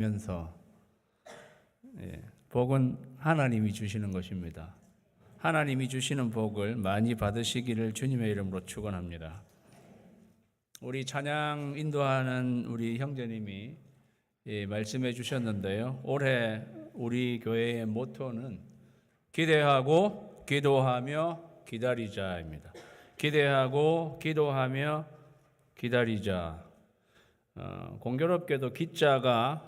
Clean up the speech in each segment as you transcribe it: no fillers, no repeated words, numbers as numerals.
면서 복은 하나님이 주시는 것입니다. 하나님이 주시는 복을 많이 받으시기를 주님의 이름으로 축원합니다. 우리 찬양 인도하는 우리 형제님이 말씀해 주셨는데요. 올해 우리 교회의 모토는 기대하고 기도하며 기다리자입니다. 기대하고 기도하며 기다리자. 공교롭게도 기자가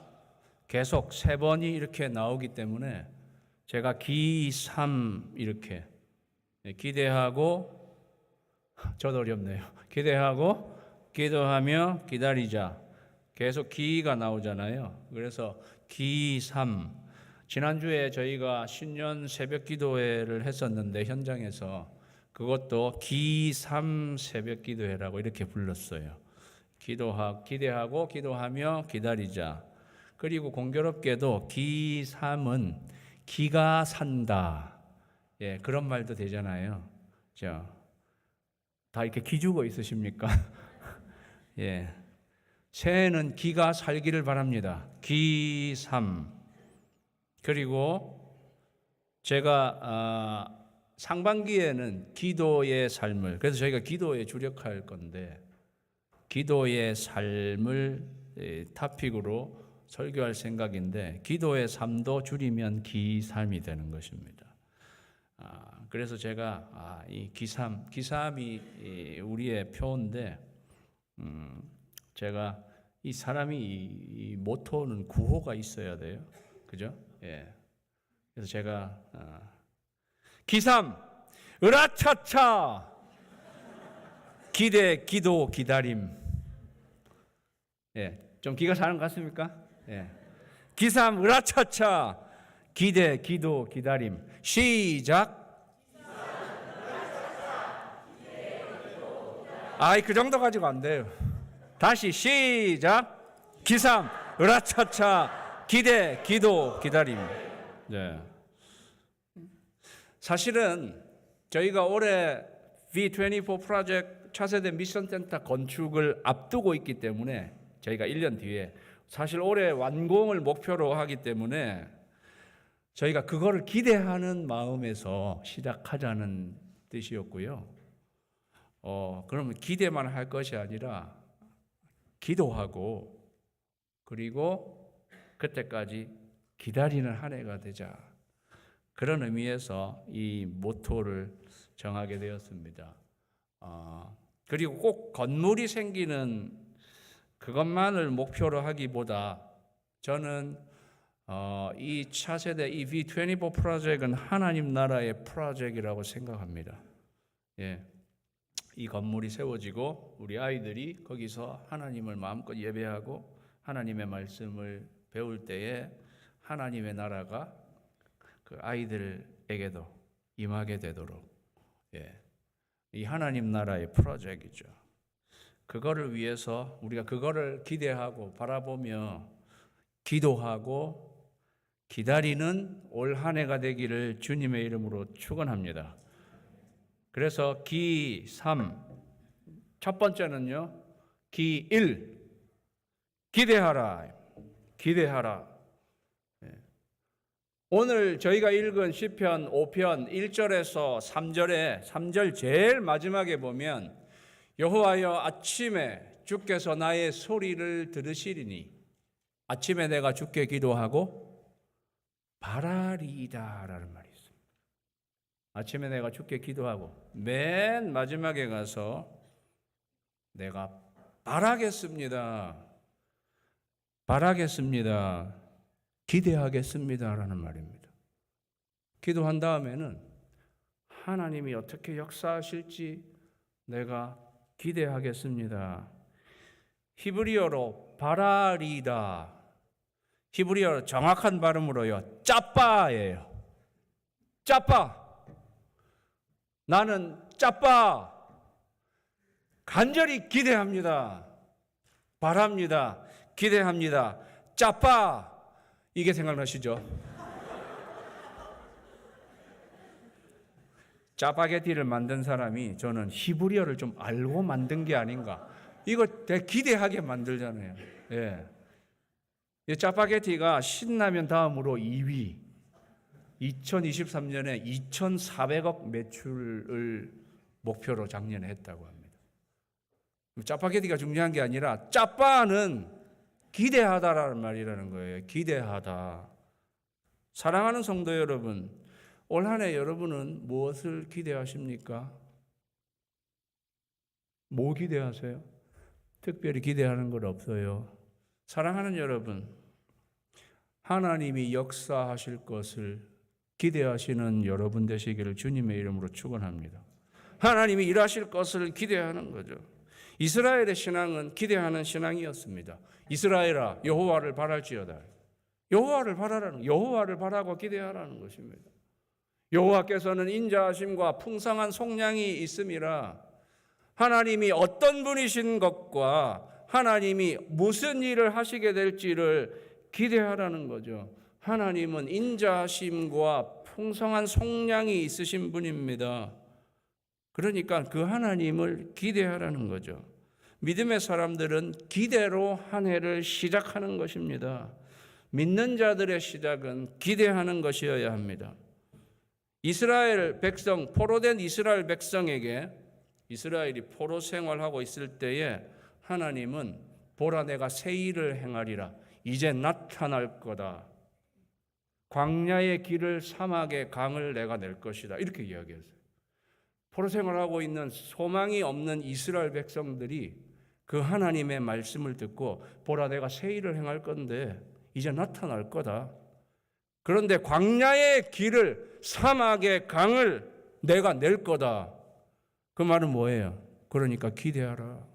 계속 3번이 이렇게 나오기 때문에 제가 기3 이렇게 기대하고, 저도 어렵네요. 기대하고 기도하며 기다리자. 계속 기가 나오잖아요. 그래서 기3. 지난주에 저희가 신년 새벽 기도회를 했었는데 현장에서 그것도 기3 새벽 기도회라고 이렇게 불렀어요. 기대하고 기도하며 기다리자. 그리고 공교롭게도 기3은 기가 산다. 그런 말도 되잖아요. 다 이렇게 기죽어 있으십니까? 새해는 기가 살기를 바랍니다. 기3. 그리고 제가 상반기에는 기도의 삶을, 그래서 저희가 기도에 주력할 건데 기도의 삶을 토픽으로 설교할 생각인데 기도의 삶도 줄이면 기3이 되는 것입니다. 그래서 제가 이 기삼이 우리의 표인데 제가 이 사람이 이 모토는 구호가 있어야 돼요. 그죠? 그래서 제가 기삼 으라차차 기대 기도 기다림. 좀 기가 사는 것 같습니까? 기삼 으라차차 기대 기도 기다림. 시작. 그 정도 가지고 안 돼요. 다시 시작. 기삼 으라차차 기대 기도 기다림. 사실은 저희가 올해 V24 프로젝트 차세대 미션센터 건축을 앞두고 있기 때문에 저희가 1년 뒤에 사실 올해 완공을 목표로 하기 때문에 저희가 그거를 기대하는 마음에서 시작하자는 뜻이었고요. 그러면 기대만 할 것이 아니라 기도하고 그리고 그때까지 기다리는 한 해가 되자. 그런 의미에서 이 모토를 정하게 되었습니다. 그리고 꼭 건물이 생기는 그것만을 목표로 하기보다 저는 이 차세대 이 V24 프로젝트는 하나님 나라의 프로젝트라고 생각합니다. 이 건물이 세워지고 우리 아이들이 거기서 하나님을 마음껏 예배하고 하나님의 말씀을 배울 때에 하나님의 나라가 그 아이들에게도 임하게 되도록 이 하나님 나라의 프로젝트이죠. 그거를 위해서 우리가 그거를 기대하고 바라보며 기도하고 기다리는 올 한 해가 되기를 주님의 이름으로 축원합니다. 그래서 기3 첫 번째는요. 기1 기대하라. 오늘 저희가 읽은 시편 5편 1절에서 3절 제일 마지막에 보면 여호와여 아침에 주께서 나의 소리를 들으시리니 아침에 내가 주께 기도하고 바라리이다라는 말이 있습니다. 아침에 내가 주께 기도하고 맨 마지막에 가서 내가 바라겠습니다. 기대하겠습니다라는 말입니다. 기도한 다음에는 하나님이 어떻게 역사하실지 내가 기대하겠습니다. 히브리어로 바라리다. 히브리어 정확한 발음으로요. 짜빠예요. 짜빠. 나는 짜빠. 간절히 기대합니다. 바랍니다. 기대합니다. 짜빠. 이게 생각나시죠? 짜파게티를 만든 사람이 저는 히브리어를 좀 알고 만든 게 아닌가. 이거 되게 기대하게 만들잖아요. 이 짜파게티가 신라면 다음으로 2위, 2023년에 2,400억 매출을 목표로 작년에 했다고 합니다. 짜파게티가 중요한 게 아니라 짜파는 기대하다라는 말이라는 거예요. 기대하다. 사랑하는 성도 여러분, 올 한 해 여러분은 무엇을 기대하십니까? 뭐 기대하세요? 특별히 기대하는 건 없어요. 사랑하는 여러분, 하나님이 역사하실 것을 기대하시는 여러분 되시기를 주님의 이름으로 축원합니다. 하나님이 일하실 것을 기대하는 거죠. 이스라엘의 신앙은 기대하는 신앙이었습니다. 이스라엘아 여호와를 바랄지어다. 여호와를 바라라는, 여호와를 바라고 기대하라는 것입니다. 여호와께서는 인자하심과 풍성한 속량이 있음이라. 하나님이 어떤 분이신 것과 하나님이 무슨 일을 하시게 될지를 기대하라는 거죠. 하나님은 인자하심과 풍성한 속량이 있으신 분입니다. 그러니까 그 하나님을 기대하라는 거죠. 믿음의 사람들은 기대로 한 해를 시작하는 것입니다. 믿는 자들의 시작은 기대하는 것이어야 합니다. 이스라엘 백성, 포로된 이스라엘 백성에게 이스라엘이 포로 생활하고 있을 때에 하나님은 보라 내가 새 일을 행하리라. 이제 나타날 거다. 광야의 길을 사막의 강을 내가 낼 것이다. 이렇게 이야기했어요. 포로 생활하고 있는 소망이 없는 이스라엘 백성들이 그 하나님의 말씀을 듣고 보라 내가 새 일을 행할 건데 이제 나타날 거다. 그런데 광야의 길을 사막의 강을 내가 낼 거다. 그 말은 뭐예요? 그러니까 기대하라.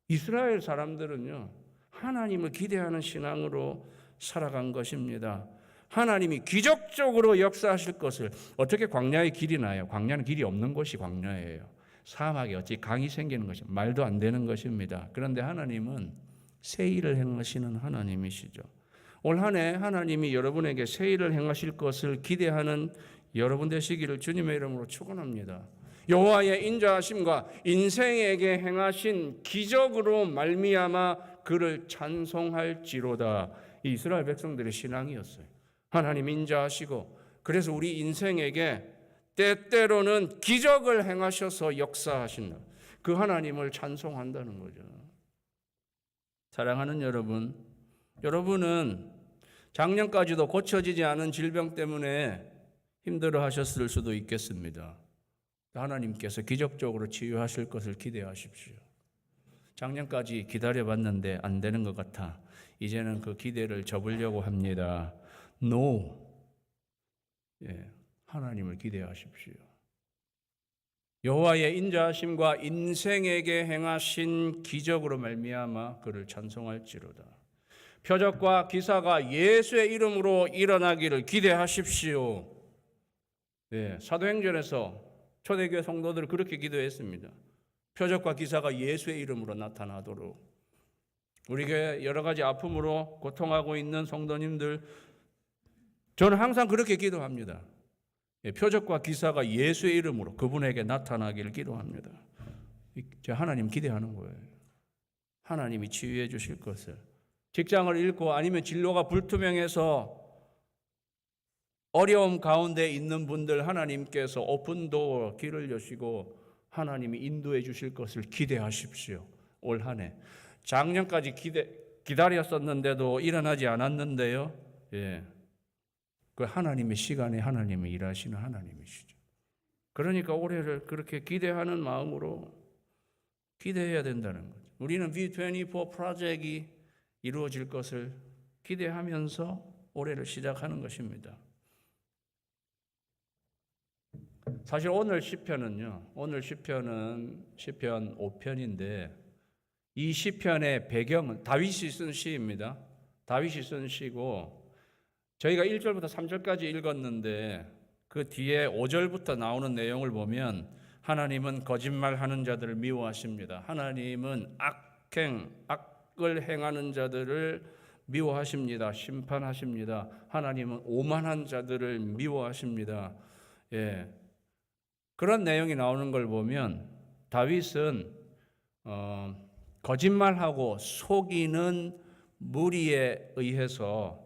이스라엘 사람들은요, 하나님을 기대하는 신앙으로 살아간 것입니다. 하나님이 기적적으로 역사하실 것을. 어떻게 광야의 길이 나요? 광야는 길이 없는 곳이 광야예요. 사막에 어찌 강이 생기는 것이 말도 안 되는 것입니다. 그런데 하나님은 새 일을 행하시는 하나님이시죠. 올 한 해 하나님이 여러분에게 새 일을 행하실 것을 기대하는 여러분 되시기를 주님의 이름으로 축원합니다. 여호와의 인자하심과 인생에게 행하신 기적으로 말미암아 그를 찬송할지로다. 이 이스라엘 백성들의 신앙이었어요. 하나님 인자하시고 그래서 우리 인생에게 때때로는 기적을 행하셔서 역사하신다. 그 하나님을 찬송한다는 거죠. 사랑하는 여러분, 여러분은 작년까지도 고쳐지지 않은 질병 때문에 힘들어 하셨을 수도 있겠습니다. 하나님께서 기적적으로 치유하실 것을 기대하십시오. 작년까지 기다려봤는데 안 되는 것 같아. 이제는 그 기대를 접으려고 합니다. No. 하나님을 기대하십시오. 여호와의 인자하심과 인생에게 행하신 기적으로 말미암아 그를 찬송할지로다. 표적과 기사가 예수의 이름으로 일어나기를 기대하십시오. 사도행전에서 초대교회 성도들은 그렇게 기도했습니다. 표적과 기사가 예수의 이름으로 나타나도록. 우리 교회 여러 가지 아픔으로 고통하고 있는 성도님들, 저는 항상 그렇게 기도합니다. 표적과 기사가 예수의 이름으로 그분에게 나타나기를 기도합니다. 하나님 기대하는 거예요. 하나님이 치유해 주실 것을. 직장을 잃고 아니면 진로가 불투명해서 어려움 가운데 있는 분들 하나님께서 오픈도어 길을 여시고 하나님이 인도해 주실 것을 기대하십시오. 올 한 해. 작년까지 기다렸었는데도 일어나지 않았는데요. 그 하나님의 시간에 하나님이 일하시는 하나님이시죠. 그러니까 올해를 그렇게 기대하는 마음으로 기대해야 된다는 거죠. 우리는 B24 프로젝트가 이루어질 것을 기대하면서 올해를 시작하는 것입니다. 사실 오늘 시편은요. 오늘 시편은 시편 5편인데 이 시편의 배경은 다윗이 쓴 시입니다. 다윗이 쓴 시고 저희가 1절부터 3절까지 읽었는데 그 뒤에 5절부터 나오는 내용을 보면 하나님은 거짓말하는 자들을 미워하십니다. 하나님은 악을 행하는 자들을 미워하십니다. 심판하십니다. 하나님은 오만한 자들을 미워하십니다. 그런 내용이 나오는 걸 보면 다윗은 거짓말하고 속이는 무리에 의해서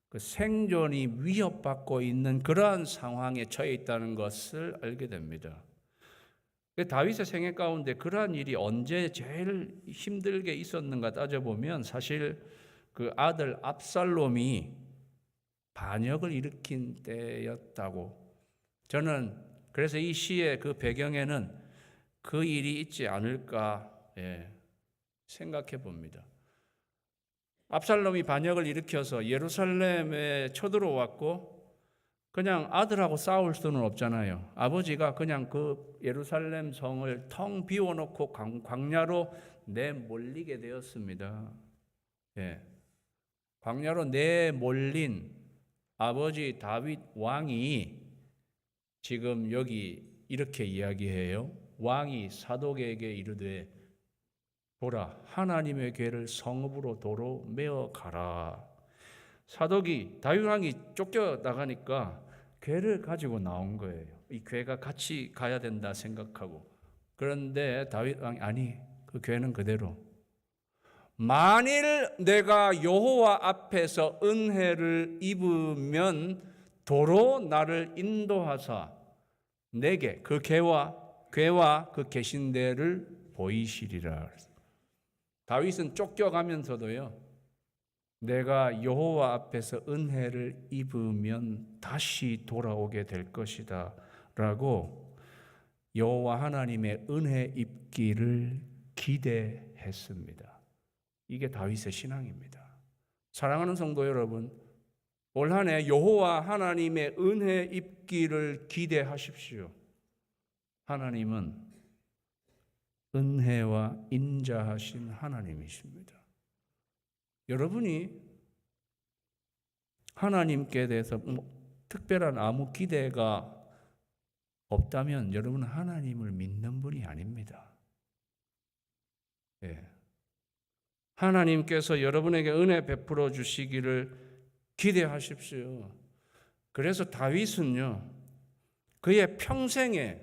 그 생존이 위협받고 있는 그러한 상황에 처해 있다는 것을 알게 됩니다. 다윗의 생애 가운데 그러한 일이 언제 제일 힘들게 있었는가 따져보면 사실 그 아들 압살롬이 반역을 일으킨 때였다고, 저는 그래서 이 시의 그 배경에는 그 일이 있지 않을까 생각해 봅니다. 압살롬이 반역을 일으켜서 예루살렘에 쳐들어왔고 그냥 아들하고 싸울 수는 없잖아요. 아버지가 그냥 그 예루살렘 성을 텅 비워놓고 광야로 내몰리게 되었습니다. 광야로 내몰린 아버지 다윗 왕이 지금 여기 이렇게 이야기해요. 왕이 사독에게 이르되 보라, 하나님의 궤를 성읍으로 도로 메어 가라. 사독이 다윗 왕이 쫓겨나가니까 궤를 가지고 나온 거예요. 이 궤가 같이 가야 된다 생각하고. 그런데 다윗 왕이 아니, 그 궤는 그대로. 만일 내가 여호와 앞에서 은혜를 입으면 도로 나를 인도하사 내게 그 궤와 그 계신대를 보이시리라. 다윗은 쫓겨가면서도요, 내가 여호와 앞에서 은혜를 입으면 다시 돌아오게 될 것이다 라고 여호와 하나님의 은혜 입기를 기대했습니다. 이게 다윗의 신앙입니다. 사랑하는 성도 여러분, 올 한 해 여호와 하나님의 은혜 입기를 기대하십시오. 하나님은 은혜와 인자하신 하나님이십니다. 여러분이 하나님께 대해서 특별한 아무 기대가 없다면 여러분은 하나님을 믿는 분이 아닙니다. 하나님께서 여러분에게 은혜 베풀어 주시기를 기대하십시오. 그래서 다윗은요, 그의 평생에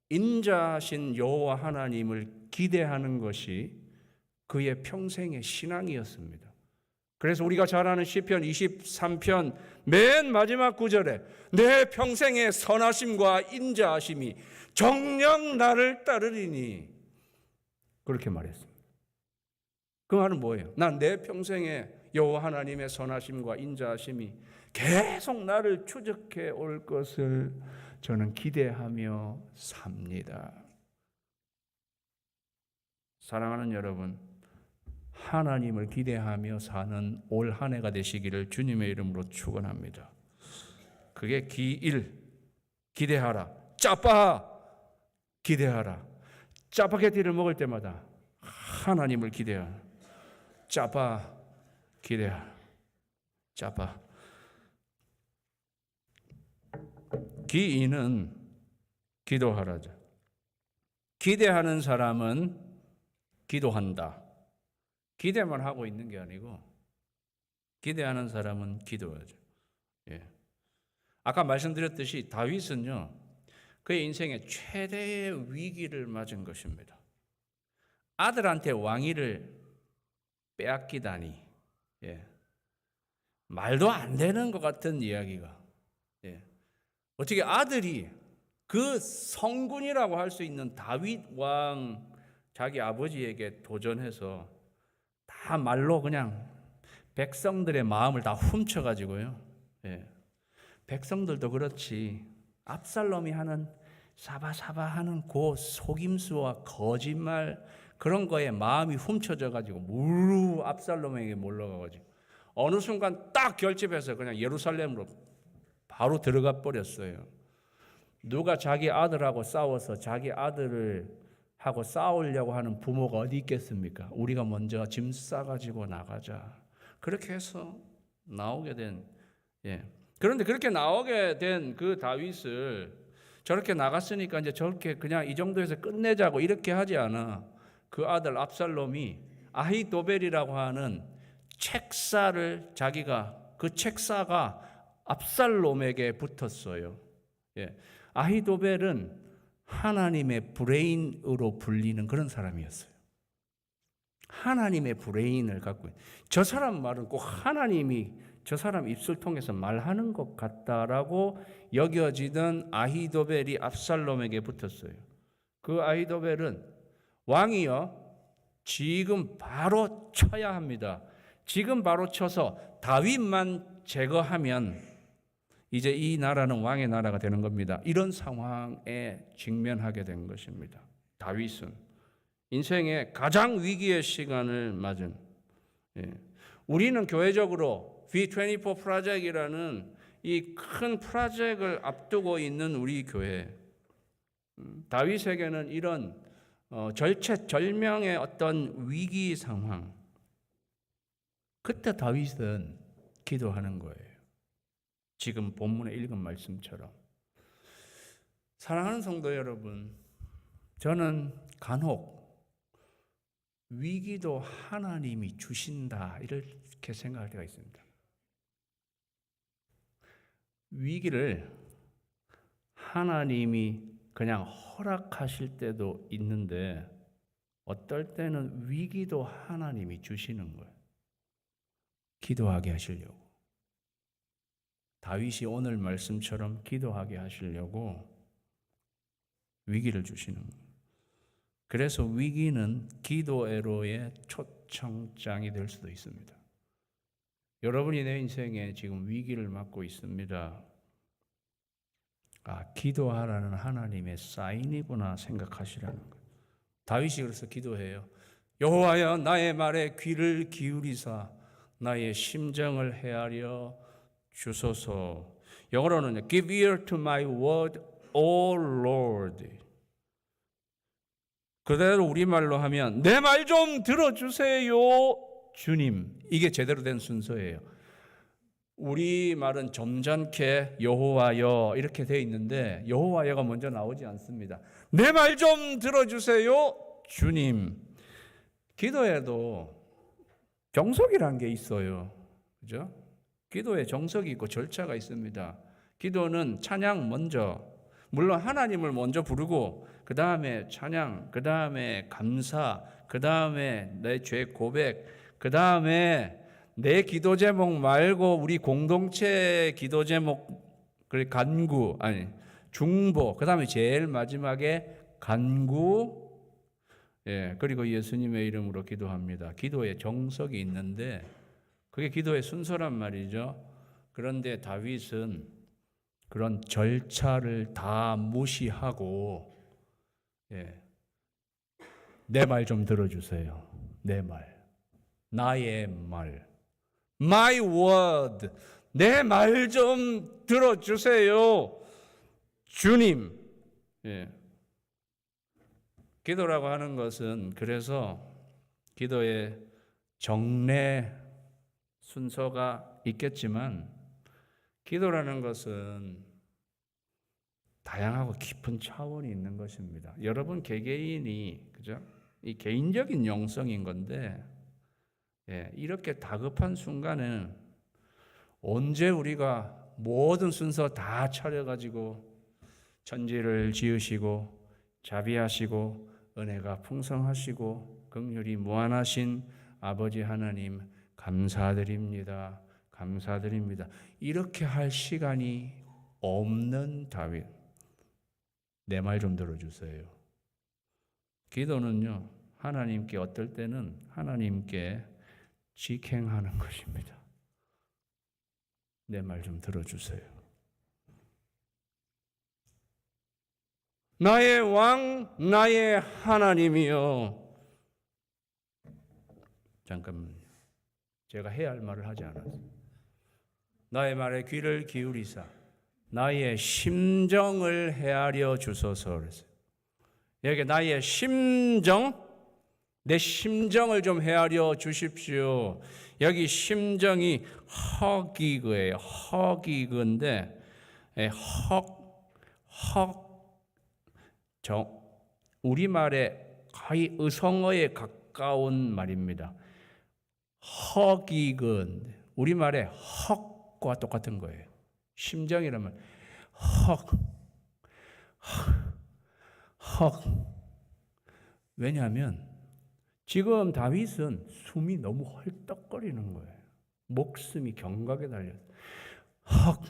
인자하신 여호와 하나님을 기대하는 것이 그의 평생의 신앙이었습니다. 그래서 우리가 잘 아는 시편 23편 맨 마지막 구절에 내 평생의 선하심과 인자하심이 정녕 나를 따르리니, 그렇게 말했습니다. 그 말은 뭐예요? 난 내 평생에 여호와 하나님의 선하심과 인자하심이 계속 나를 추적해 올 것을 저는 기대하며 삽니다. 사랑하는 여러분, 하나님을 기대하며 사는 올 한 해가 되시기를 주님의 이름으로 축원합니다. 그게 기대하라. 짜파 기대하라. 짜파게티를 먹을 때마다 하나님을 기대하라. 짜파 기대하라. 짜파. 기인은 기도하라죠. 기대하는 사람은 기도한다. 기대만 하고 있는 게 아니고 기대하는 사람은 기도하죠. 아까 말씀드렸듯이 다윗은요, 그의 인생의 최대의 위기를 맞은 것입니다. 아들한테 왕위를 빼앗기다니, 말도 안 되는 것 같은 이야기가. 어떻게 아들이 그 성군이라고 할 수 있는 다윗 왕 자기 아버지에게 도전해서 다 말로 그냥 백성들의 마음을 다 훔쳐가지고요. 백성들도 그렇지, 압살롬이 하는 사바사바 하는 그 속임수와 거짓말 그런 거에 마음이 훔쳐져가지고 무르 압살롬에게 몰려가가지고 어느 순간 딱 결집해서 그냥 예루살렘으로 바로 들어가 버렸어요. 누가 자기 아들하고 싸워서 자기 아들을 하고 싸우려고 하는 부모가 어디 있겠습니까? 우리가 먼저 짐 싸가지고 나가자. 그렇게 해서 나오게 된, 그런데 그렇게 나오게 된 그 다윗을 저렇게 나갔으니까 이제 저렇게 그냥 이 정도에서 끝내자고 이렇게 하지 않아. 그 아들 압살롬이 아히도벨이라고 하는 책사를 자기가, 그 책사가 압살롬에게 붙었어요. 아히도벨은 하나님의 브레인으로 불리는 그런 사람이었어요. 하나님의 브레인을 갖고 저 사람 말은 꼭 하나님이 저 사람 입술 통해서 말하는 것 같다라고 여겨지던 아히도벨이 압살롬에게 붙었어요. 그 아히도벨은 왕이요 지금 바로 쳐야 합니다. 지금 바로 쳐서 다윗만 제거하면 이제 이 나라는 왕의 나라가 되는 겁니다. 이런 상황에 직면하게 된 것입니다. 다윗은 인생의 가장 위기의 시간을 맞은. 우리는 교회적으로 V24 프로젝트라는 이 큰 프로젝트를 앞두고 있는 우리 교회. 다윗에게는 이런 절체절명의 어떤 위기 상황. 그때 다윗은 기도하는 거예요. 지금 본문에 읽은 말씀처럼. 사랑하는 성도 여러분, 저는 간혹 위기도 하나님이 주신다 이렇게 생각할 때가 있습니다. 위기를 하나님이 그냥 허락하실 때도 있는데 어떨 때는 위기도 하나님이 주시는 거예요. 기도하게 하시려고. 다윗이 오늘 말씀처럼 기도하게 하시려고 위기를 주시는 거예요. 그래서 위기는 기도회로의 초청장이 될 수도 있습니다. 여러분이 내 인생에 지금 위기를 맞고 있습니다. 기도하라는 하나님의 사인이구나 생각하시라는 거예요. 다윗이 그래서 기도해요. 여호와여 나의 말에 귀를 기울이사 나의 심정을 헤아려 주소서. 영어로는 Give ear to my word, O Lord. 그대로 우리말로 하면 내 말 좀 들어주세요 주님. 이게 제대로 된 순서예요. 우리말은 점잖게 여호와여 이렇게 돼 있는데 여호와여가 먼저 나오지 않습니다. 내 말 좀 들어주세요 주님. 기도에도 정석이란 게 있어요. 그죠? 기도에 정석이 있고 절차가 있습니다. 기도는 찬양 먼저, 물론 하나님을 먼저 부르고 그 다음에 찬양, 그 다음에 감사, 그 다음에 내 죄 고백, 그 다음에 내 기도 제목 말고 우리 공동체 기도 제목, 그리고 간구, 중보, 그 다음에 제일 마지막에 간구, 그리고 예수님의 이름으로 기도합니다. 기도에 정석이 있는데 그게 기도의 순서란 말이죠. 그런데 다윗은 그런 절차를 다 무시하고 내 말 좀 들어주세요. 내 말, 나의 말, my word, 내 말 좀 들어주세요 주님. 기도라고 하는 것은 그래서 기도의 정례 순서가 있겠지만 기도라는 것은 다양하고 깊은 차원이 있는 것입니다. 여러분 개개인이 그죠? 이 개인적인 영성인 건데 이렇게 다급한 순간은 언제 우리가 모든 순서 다 차려가지고 천지를 지으시고 자비하시고 은혜가 풍성하시고 긍휼이 무한하신 아버지 하나님 감사드립니다. 감사드립니다. 이렇게 할 시간이 없는 다윗. 내 말 좀 들어주세요. 기도는요, 하나님께 어떨 때는 하나님께 직행하는 것입니다. 내 말 좀 들어주세요. 나의 왕, 나의 하나님이여. 잠깐만요. 제가 해야 할 말을 하지 않았어요. 나의 말에 귀를 기울이사 나의 심정을 헤아려 주소서 그랬어요. 여기 나의 심정, 내 심정을 좀 헤아려 주십시오. 여기 심정이 허기그예요. 허기그인데 우리말에 거의 의성어에 가까운 말입니다. 허기근 우리말에 헉과 똑같은 거예요. 심정이라면 헉. 왜냐하면 지금 다윗은 숨이 너무 헐떡거리는 거예요. 목숨이 경각에 달렸어요. 헉,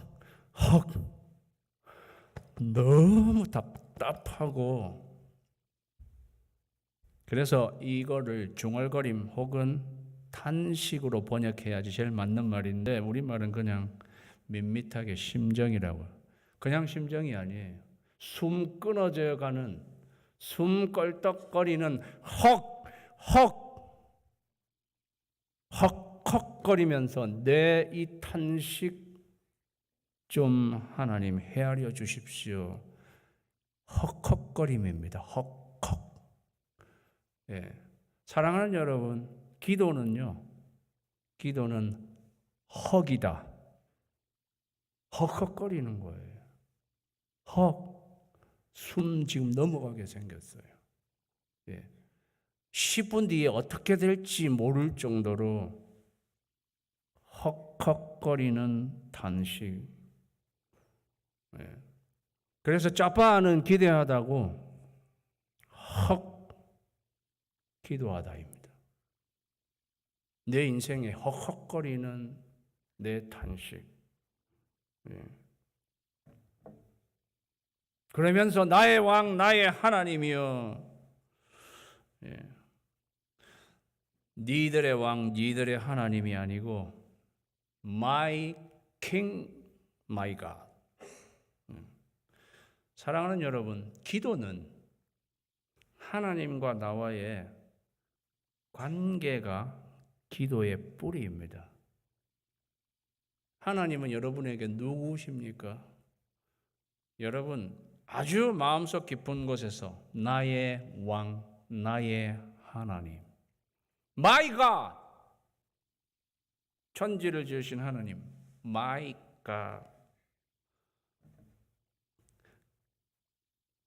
너무 답답하고, 그래서 이거를 중얼거림 혹은 탄식으로 번역해야지 제일 맞는 말인데, 우리말은 그냥 밋밋하게 심정이라고. 그냥 심정이 아니에요. 숨 끊어져 가는, 숨 껄떡거리는 헉헉거리면서 내 이 탄식 좀 하나님 헤아려 주십시오. 헉헉거림입니다. 헉헉. 예. 사랑하는 여러분, 기도는 헉이다. 헉헉거리는 거예요. 숨 지금 넘어가게 생겼어요. 예. 10분 뒤에 어떻게 될지 모를 정도로 헉헉거리는 탄식. 예. 그래서 짜파는 기대하다고 헉 기도하다입니다. 내 인생에 헉헉거리는 내 탄식. 예. 그러면서 나의 왕, 나의 하나님이여, 예. 니들의 왕, 니들의 하나님이 아니고 My King, My God. 사랑하는 여러분, 기도는 하나님과 나와의 관계가 기도의 뿌리입니다. 하나님은 여러분에게 누구십니까? 여러분, 아주 마음속 깊은 곳에서 나의 왕, 나의 하나님, My God, 천지를 지으신 하나님, My God.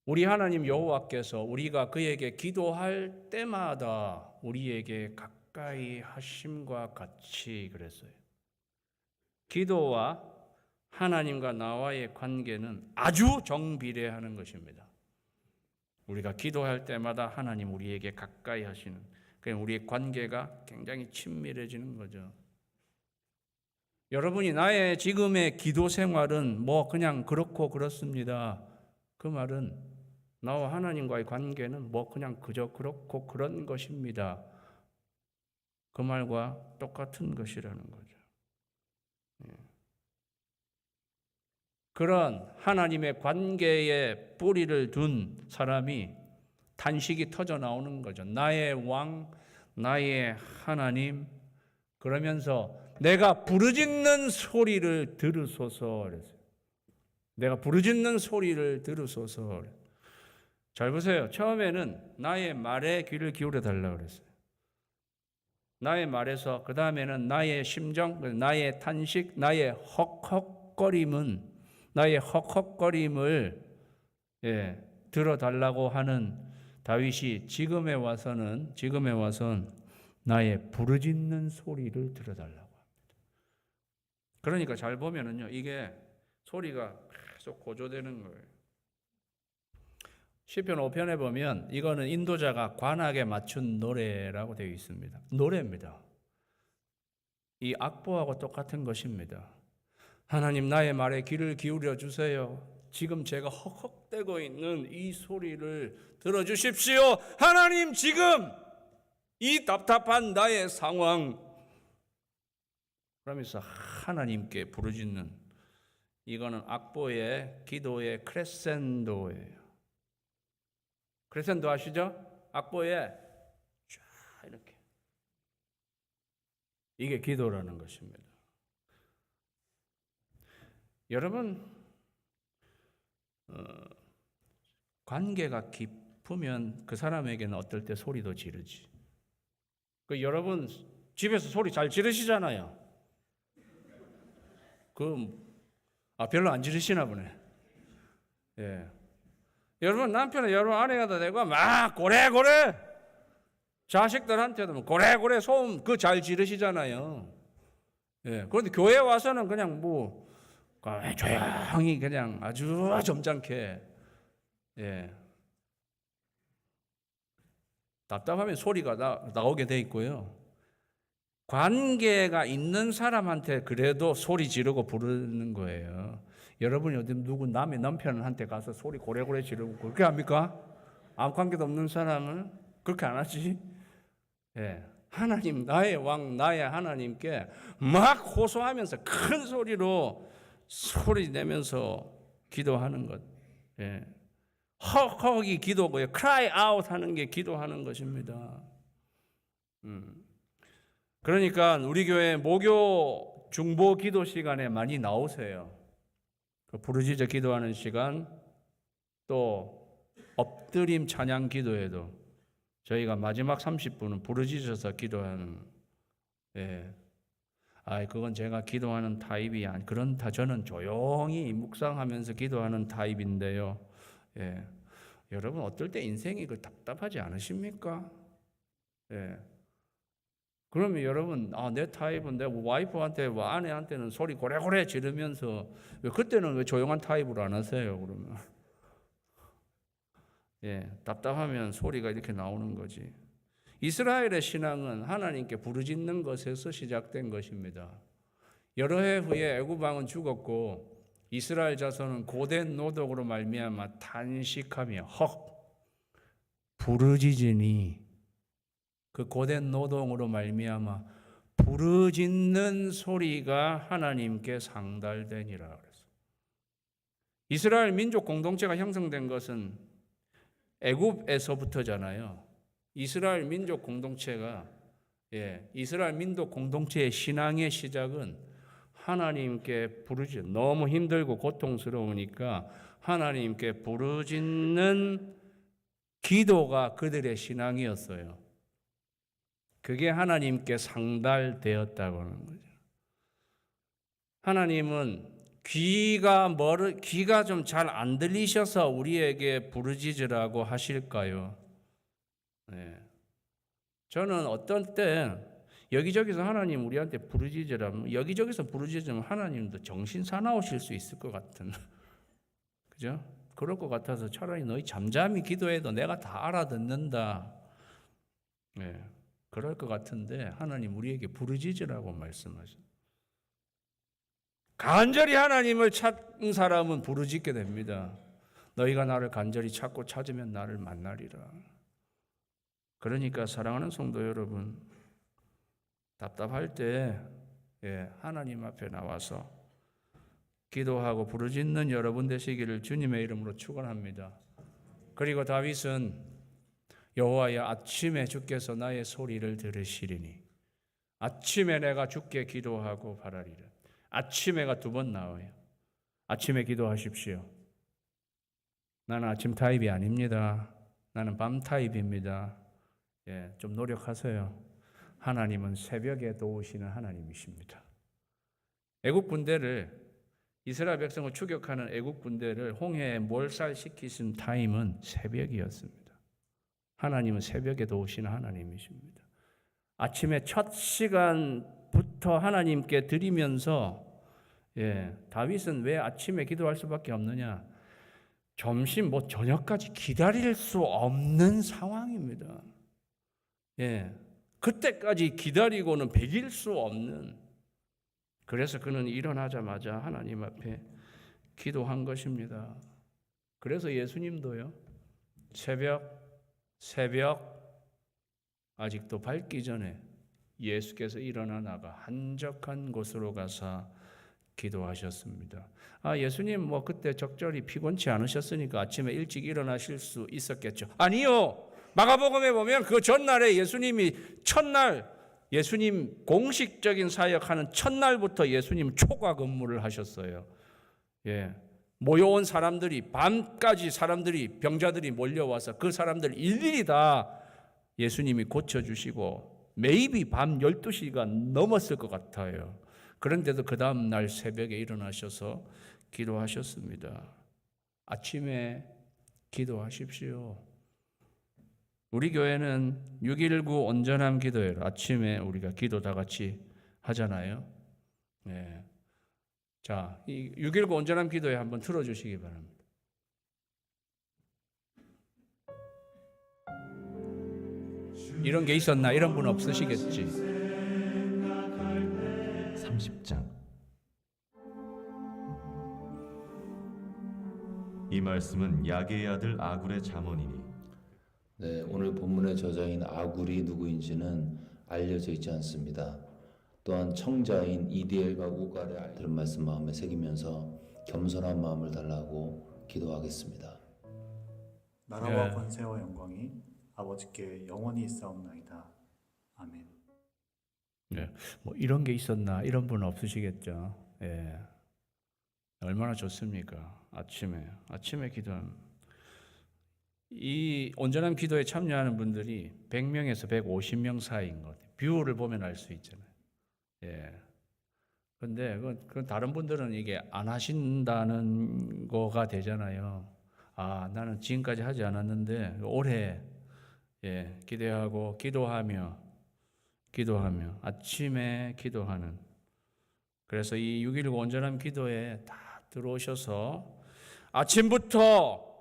우리 하나님 여호와께서 우리가 그에게 기도할 때마다 우리에게 가까이 하심과 같이 그랬어요. 기도와 하나님과 나와의 관계는 아주 정비례하는 것입니다. 우리가 기도할 때마다 하나님 우리에게 가까이 하시는, 그냥 우리의 관계가 굉장히 친밀해지는 거죠. 여러분이 나의 지금의 기도 생활은 뭐 그냥 그렇고 그렇습니다. 그 말은 나와 하나님과의 관계는 뭐 그냥 그저 그렇고 그런 것입니다. 그 말과 똑같은 것이라는 거죠. 그런 하나님의 관계에 뿌리를 둔 사람이 탄식이 터져 나오는 거죠. 나의 왕, 나의 하나님. 그러면서 내가 부르짖는 소리를 들으소서 그랬어요. 내가 부르짖는 소리를 들으소서. 잘 보세요. 처음에는 나의 말에 귀를 기울여 달라고 그랬어요. 나의 말에서 그 다음에는 나의 심정, 나의 탄식, 나의 헉헉거림은 나의 헉헉거림을 들어달라고 하는 다윗이 지금에 와서는 나의 부르짖는 소리를 들어달라고 합니다. 그러니까 잘 보면은요, 이게 소리가 계속 고조되는 거예요. 시편 5편에 보면 이거는 인도자가 관악에 맞춘 노래라고 되어 있습니다. 노래입니다. 이 악보하고 똑같은 것입니다. 하나님, 나의 말에 귀를 기울여 주세요. 지금 제가 헉헉대고 있는 이 소리를 들어주십시오. 하나님, 지금 이 답답한 나의 상황, 그러면서 하나님께 부르짖는, 이거는 악보의 기도의 크레센도예요. 크레센도 아시죠? 악보에 쫙 이렇게, 이게 기도라는 것입니다. 여러분, 관계가 깊으면 그 사람에게는 어떨 때 소리도 지르지. 여러분 집에서 소리 잘 지르시잖아요. 별로 안 지르시나 보네. 예. 여러분 남편은 여러분 아내가 되고 막 고래고래, 자식들한테도 고래고래 소음 잘 지르시잖아요. 예. 그런데 교회 와서는 그냥 조용히 그냥 아주 점잖게, 답답하면 소리가 나오게 돼 있고요. 관계가 있는 사람한테 그래도 소리 지르고 부르는 거예요. 여러분이 어디 누구 남의 남편한테 가서 소리 고래고래 지르고 그렇게 합니까? 아무 관계도 없는 사람은 그렇게 안 하지. 예. 하나님, 나의 왕, 나의 하나님께 막 호소하면서 큰 소리로 소리 내면서 기도하는 것. 예. 헉헉이 기도고요. cry out 하는 게 기도하는 것입니다. 그러니까 우리 교회 목요 중보 기도 시간에 많이 나오세요. 그 부르짖어 기도하는 시간, 또 엎드림 찬양 기도에도 저희가 마지막 30분은 부르짖어서 기도하는. 예. 그건 제가 기도하는 타입이 아니, 저는 조용히 묵상하면서 기도하는 타입인데요. 예. 여러분 어떨 때 인생이 답답하지 않으십니까? 예. 그러면 여러분, 내 타입은 내 와이프한테, 아내한테는 소리 고래고래 지르면서 그때는 왜 조용한 타입으로 안 하세요? 그러면 예, 답답하면 소리가 이렇게 나오는 거지. 이스라엘의 신앙은 하나님께 부르짖는 것에서 시작된 것입니다. 여러 해 후에 애굽 왕은 죽었고 이스라엘 자손은 고된 노동으로 말미암아 탄식하며 부르짖으니, 그 고된 노동으로 말미암아 부르짖는 소리가 하나님께 상달되니라 그랬어. 이스라엘 민족 공동체가 형성된 것은 애굽에서부터잖아요. 이스라엘 민족 공동체가 이스라엘 민족 공동체의 신앙의 시작은 하나님께 너무 힘들고 고통스러우니까 하나님께 부르짖는 기도가 그들의 신앙이었어요. 그게 하나님께 상달되었다고 하는 거죠. 하나님은 귀가 좀 잘 안 들리셔서 우리에게 부르짖으라고 하실까요? 네. 저는 어떤 때 여기저기서 하나님 우리한테 부르짖으라면, 여기저기서 부르짖으면 하나님도 정신 사나우실 수 있을 것 같은. 그죠? 그럴 것 같아서 차라리 너희 잠잠히 기도해도 내가 다 알아듣는다. 네. 그럴 것 같은데 하나님 우리에게 부르짖으라고 말씀하셔. 간절히 하나님을 찾는 사람은 부르짖게 됩니다. 너희가 나를 간절히 찾고 찾으면 나를 만나리라. 그러니까 사랑하는 성도 여러분, 답답할 때 하나님 앞에 나와서 기도하고 부르짖는 여러분 되시기를 주님의 이름으로 축원합니다. 그리고 다윗은 여호와여, 아침에 주께서 나의 소리를 들으시리니 아침에 내가 주께 기도하고 바라리라. 아침에가 2번 나와요. 아침에 기도하십시오. 나는 아침 타입이 아닙니다. 나는 밤 타입입니다. 좀 노력하세요. 하나님은 새벽에 도우시는 하나님이십니다. 애국 군대를, 이스라엘 백성을 추격하는 애국 군대를 홍해에 몰살시키신 타임은 새벽이었습니다. 하나님은 새벽에 도우시는 하나님이십니다. 아침에 첫 시간부터 하나님께 드리면서 다윗은 왜 아침에 기도할 수밖에 없느냐? 점심 저녁까지 기다릴 수 없는 상황입니다. 그때까지 기다리고는 배길 수 없는. 그래서 그는 일어나자마자 하나님 앞에 기도한 것입니다. 그래서 예수님도요, 새벽 아직도 밝기 전에 예수께서 일어나 나가 한적한 곳으로 가서 기도하셨습니다. 예수님 예수님 적절히 피곤치 않으셨으니까 아침에 일찍 일어나실 수 있었겠죠. 아니요. 마가복음에 보면 그 전날에 예수님 공식적인 사역하는 첫날부터 예수님 초과 근무를 하셨어요. 모여온 사람들이, 밤까지 병자들이 몰려와서 그 사람들 일일이 다 예수님이 고쳐주시고 매입이 밤 12시가 넘었을 것 같아요. 그런데도 그 다음 날 새벽에 일어나셔서 기도하셨습니다. 아침에 기도하십시오. 우리 교회는 619 온전함 기도회로 아침에 우리가 기도 다 같이 하잖아요. 자, 이 619 온전함 기도회 한번 틀어주시기 바랍니다. 이런 게 있었나? 이런 분 없으시겠지. 30장. 이 말씀은 야게의 아들 아굴의 잠언이니. 네, 오늘 본문의 저자인 아굴이 누구인지는 알려져 있지 않습니다. 또한 청자인 이디엘과 우갈의 들은 말씀 마음에 새기면서 겸손한 마음을 달라고 기도하겠습니다. 나라와 권세와 영광이 아버지께 영원히 있사옵나이다. 아멘. 네, 뭐 이런 게 있었나? 이런 분 없으시겠죠. 예. 얼마나 좋습니까? 아침에 기도하면 이 온전한 기도에 참여하는 분들이 100명에서 150명 사이인 것 같아요. 뷰를 보면 알 수 있잖아요. 예. 근데 그 다른 분들은 이게 안 하신다는 거가 되잖아요. 아, 나는 지금까지 하지 않았는데 올해 기대하고 기도하며 아침에 기도하는. 그래서 이 6.19 온전한 기도에 다 들어오셔서 아침부터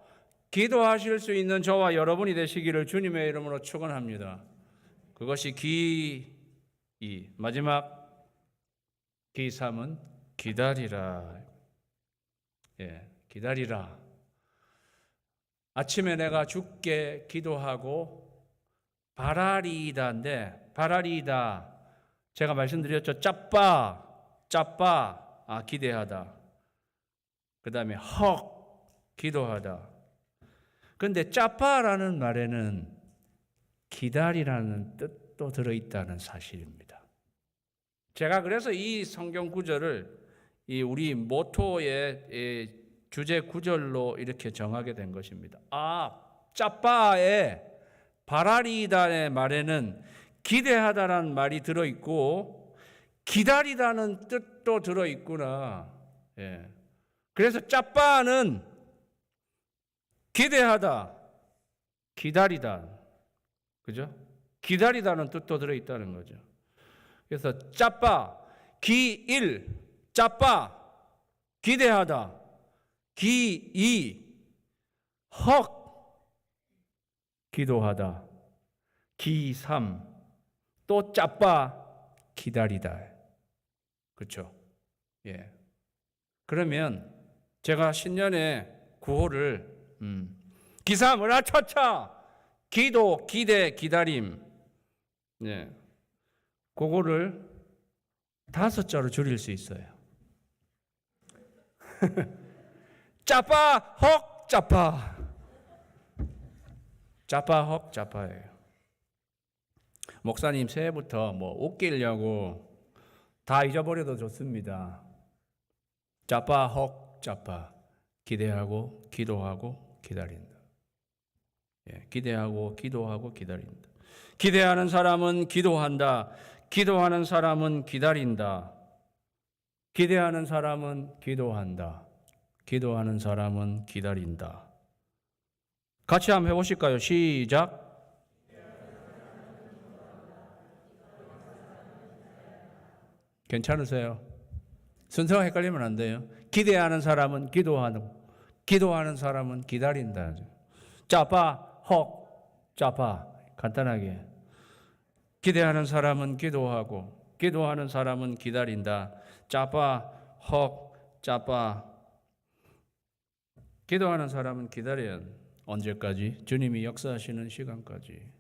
기도하실 수 있는 저와 여러분이 되시기를 주님의 이름으로 축원합니다. 그것이 기2, 마지막 기3은 기다리라. 기다리라. 아침에 내가 주께 기도하고 바라리이다인데, 바라리이다 제가 말씀드렸죠. 짜빠 기대하다. 그 다음에 기도하다. 그런데 짜빠라는 말에는 기다리라는 뜻도 들어있다는 사실입니다. 제가 그래서 이 성경 구절을 우리 모토의 주제 구절로 이렇게 정하게 된 것입니다. 짜빠의 바라리다의 말에는 기대하다라는 말이 들어있고 기다리다는 뜻도 들어있구나. 그래서 짜빠는 기대하다, 기다리다, 그죠? 기다리다는 뜻도 들어있다는 거죠. 그래서 짜빠, 기1, 짜빠, 기대하다, 기2, 기도하다, 기3, 또 짜빠, 기다리다. 그렇죠? 그러면 제가 신년에 구호를 기삼, 으라차차, 기도, 기대, 기다림. 그거를 5자로 줄일 수 있어요. 짜빠, 짜빠. 짜빠, 짜빠예요. 목사님 새해부터 웃기려고 다 잊어버려도 좋습니다. 짜빠, 짜빠. 기대하고, 기도하고, 기다린다. 기대하고, 기도하고, 기다린다. 기대하는 사람은 기도한다. 기도하는 사람은 기다린다. 기대하는 사람은 기도한다. 기도하는 사람은 기다린다. 같이 한번 해보실까요? 시작. 괜찮으세요? 순서가 헷갈리면 안 돼요. 기대하는 사람은 기도하는 사람은 기다린다. 짜파, 짜파. 간단하게. 기대하는 사람은 기도하고, 기도하는 사람은 기다린다. 짜파, 짜파. 기도하는 사람은 기다려야 언제까지? 주님이 역사하시는 시간까지.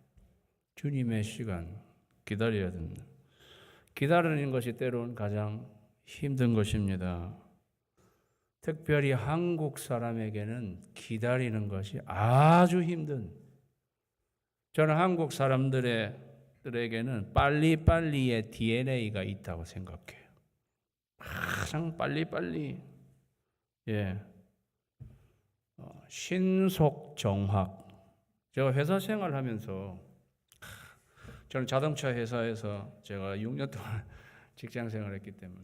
주님의 시간 기다려야 됩니다. 기다리는 것이 때로는 가장 힘든 것입니다. 특별히 한국 사람에게는 기다리는 것이 아주 힘든. 저는 한국 사람들에게는 빨리빨리의 DNA가 있다고 생각해요. 가장 빨리빨리. 신속 정확. 제가 회사 생활하면서 저는 자동차 회사에서 제가 6년 동안 직장 생활했기 때문에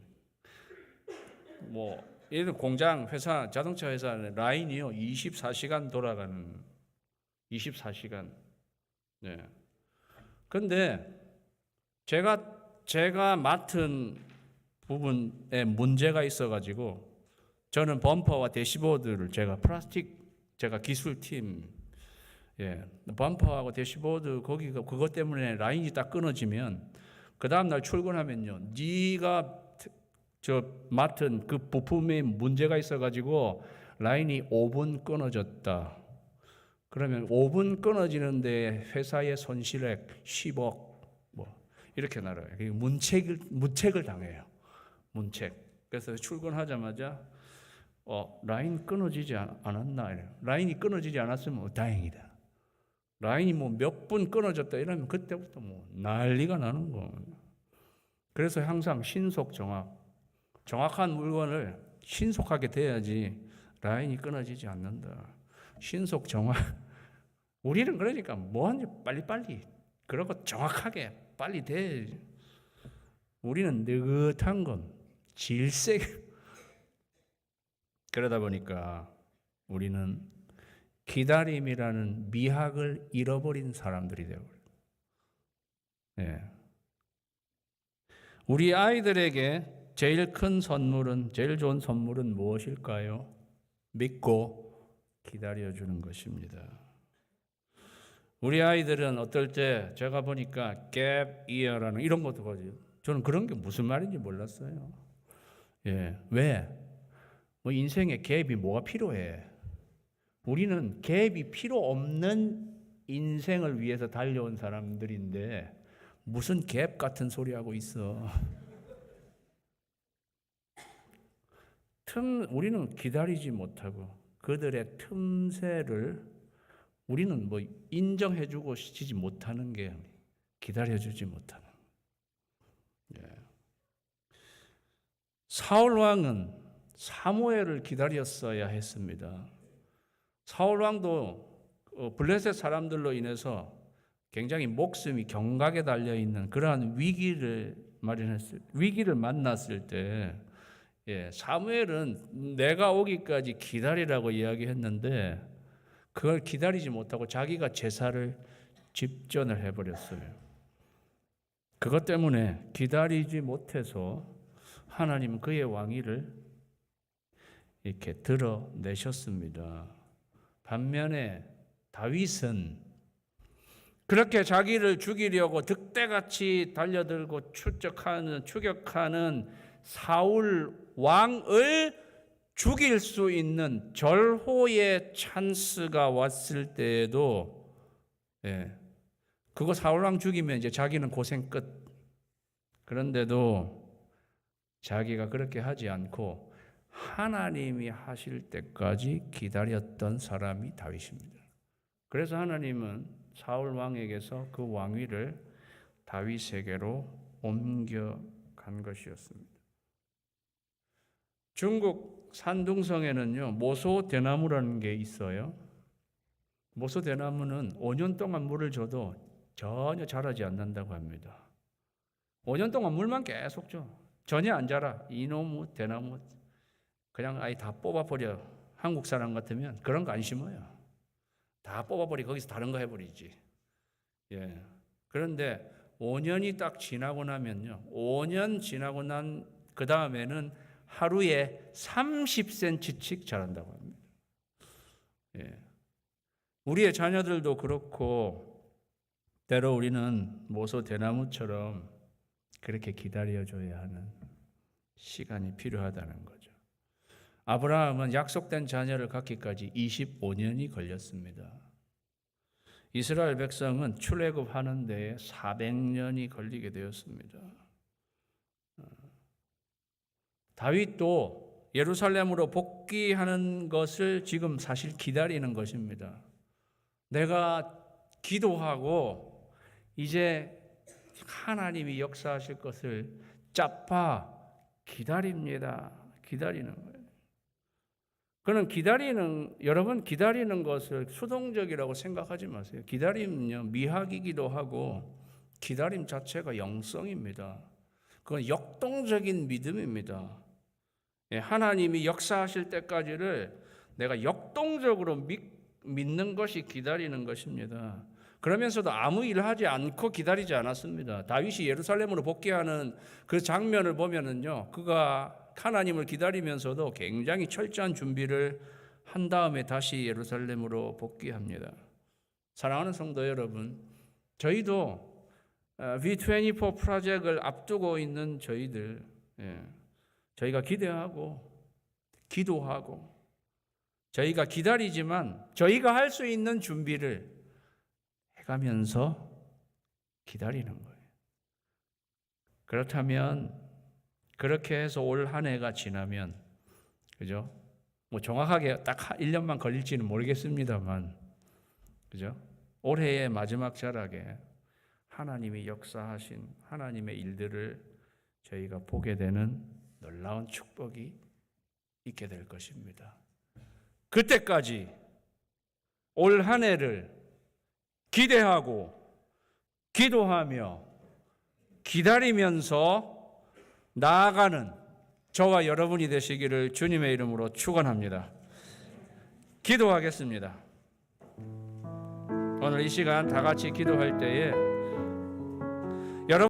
예를 들어 공장, 회사, 자동차 회사 라인이요 24시간 돌아가는 24시간. 그런데 제가 맡은 부분에 문제가 있어가지고 저는 범퍼와 대시보드를 제가 기술팀 예, 범퍼하고 대시보드 거기가 그것 때문에 라인이 딱 끊어지면 그 다음 날 출근하면요, 네가 저 맡은 그 부품에 문제가 있어가지고 라인이 5분 끊어졌다. 그러면 5분 끊어지는데 회사의 손실액 10억 뭐 이렇게 나눠요. 문책을 당해요. 문책. 그래서 출근하자마자 라인 끊어지지 않았나 이래요. 라인이 끊어지지 않았으면 다행이다. 라인이 뭐 몇 분 끊어졌다 이러면 그때부터 뭐 난리가 나는 거. 그래서 항상 신속 정확한 물건을 신속하게 돼야지 라인이 끊어지지 않는다. 신속 정확. 우리는 그러니까 뭐하는지 빨리빨리 그러고 정확하게 빨리 돼. 우리는 느긋한 건 질색. 그러다 보니까 우리는 기다림이라는 미학을 잃어버린 사람들이 되어버려요. 네. 우리 아이들에게 제일 좋은 선물은 무엇일까요? 믿고 기다려주는 것입니다. 우리 아이들은 어떨 때 제가 보니까 gap year라는 이런 것도 가지고 저는 그런 게 무슨 말인지 몰랐어요. 예, 왜? 뭐 인생에 갭이 뭐가 필요해? 우리는 갭이 필요 없는 인생을 위해서 달려온 사람들인데 무슨 갭 같은 소리 하고 있어? 우리는 기다리지 못하고 그들의 틈새를 우리는 뭐 인정해주고 시키지 못하는 게 기다려주지 못하는. 예. 사울 왕은 사무엘을 기다렸어야 했습니다. 사울 왕도 블레셋 사람들로 인해서 굉장히 목숨이 경각에 달려 있는 그러한 위기를 만났을 때, 사무엘은 내가 오기까지 기다리라고 이야기했는데 그걸 기다리지 못하고 자기가 제사를 집전을 해버렸어요. 그것 때문에 기다리지 못해서 하나님은 그의 왕위를 이렇게 드러내셨습니다. 반면에 다윗은 그렇게 자기를 죽이려고 득대같이 달려들고 추격하는 사울 왕을 죽일 수 있는 절호의 찬스가 왔을 때에도 그거 사울 왕 죽이면 이제 자기는 고생 끝. 그런데도 자기가 그렇게 하지 않고 하나님이 하실 때까지 기다렸던 사람이 다윗입니다. 그래서 하나님은 사울 왕에게서 그 왕위를 다윗에게로 옮겨간 것이었습니다. 중국 산둥성에는요, 모소대나무라는 게 있어요. 모소대나무는 5년 동안 물을 줘도 전혀 자라지 않는다고 합니다. 5년 동안 물만 계속 줘. 전혀 안 자라. 이놈의 대나무 그냥 아예 다 뽑아버려. 한국 사람 같으면 그런 거 안 심어요. 다 뽑아버리고 거기서 다른 거 해버리지. 그런데 5년이 딱 지나고 나면요, 5년 지나고 난 그 다음에는 하루에 30cm씩 자란다고 합니다. 우리의 자녀들도 그렇고 때로 우리는 모소 대나무처럼 그렇게 기다려줘야 하는 시간이 필요하다는 거죠. 아브라함은 약속된 자녀를 갖기까지 25년이 걸렸습니다. 이스라엘 백성은 출애굽하는 데에 400년이 걸리게 되었습니다. 다윗도 예루살렘으로 복귀하는 것을 지금 사실 기다리는 것입니다. 내가 기도하고 이제 하나님이 역사하실 것을 짜파 기다립니다. 기다리는 거예요. 그는 여러분 기다리는 것을 수동적이라고 생각하지 마세요. 기다림은요, 미학이기도 하고 기다림 자체가 영성입니다. 그건 역동적인 믿음입니다. 하나님이 역사하실 때까지를 내가 역동적으로 믿는 것이 기다리는 것입니다. 그러면서도 아무 일을 하지 않고 기다리지 않았습니다. 다윗이 예루살렘으로 복귀하는 그 장면을 보면은요, 그가 하나님을 기다리면서도 굉장히 철저한 준비를 한 다음에 다시 예루살렘으로 복귀합니다. 사랑하는 성도 여러분, 저희도 V24 프로젝트를 앞두고 있는 저희들, 저희가 기대하고 기도하고 저희가 기다리지만 저희가 할 수 있는 준비를 해가면서 기다리는 거예요. 그렇다면 그렇게 해서 올 한 해가 지나면, 그죠? 뭐 정확하게 딱 1년만 걸릴지는 모르겠습니다만, 그죠? 올해의 마지막 절하게 하나님이 역사하신 하나님의 일들을 저희가 보게 되는 놀라운 축복이 있게 될 것입니다. 그때까지 올 한 해를 기대하고 기도하며 기다리면서 나아가는 저와 여러분이 되시기를 주님의 이름으로 축원합니다. 기도하겠습니다. 오늘 이 시간 다 같이 기도할 때에